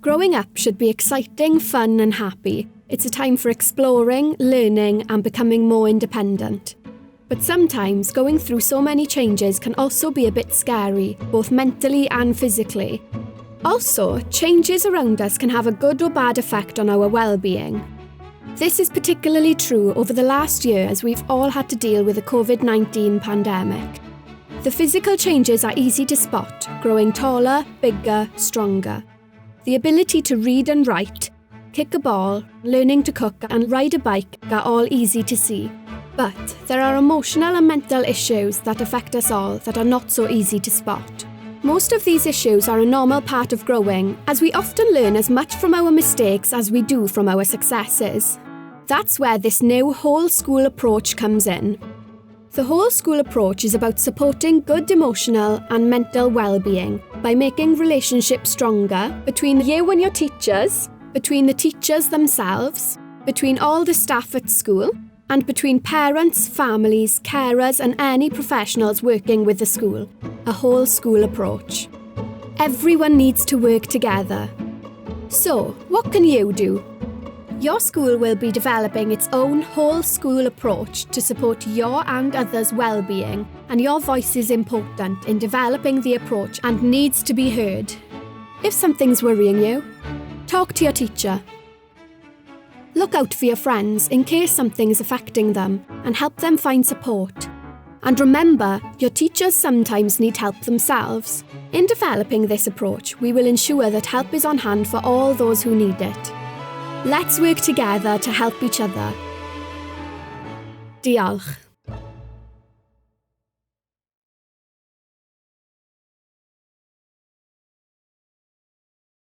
Growing up should be exciting, fun and happy. It's a time for exploring, learning and becoming more independent. But sometimes going through so many changes can also be a bit scary, both mentally and physically. Also, changes around us can have a good or bad effect on our well-being. This is particularly true over the last year as we've all had to deal with the COVID-19 pandemic. The physical changes are easy to spot, growing taller, bigger, stronger. The ability to read and write, kick a ball, learning to cook and ride a bike are all easy to see. But there are emotional and mental issues that affect us all that are not so easy to spot. Most of these issues are a normal part of growing, as we often learn as much from our mistakes as we do from our successes. That's where this new whole school approach comes in. The whole school approach is about supporting good emotional and mental well-being by making relationships stronger between you and your teachers, between the teachers themselves, between all the staff at school, and between parents, families, carers and any professionals working with the school. A whole school approach. Everyone needs to work together. So, what can you do? Your school will be developing its own whole school approach to support your and others' well-being, and your voice is important in developing the approach and needs to be heard. If something's worrying you, talk to your teacher. Look out for your friends in case something is affecting them and help them find support. And remember, your teachers sometimes need help themselves. In developing this approach, we will ensure that help is on hand for all those who need it. Let's work together to help each other. Diolch.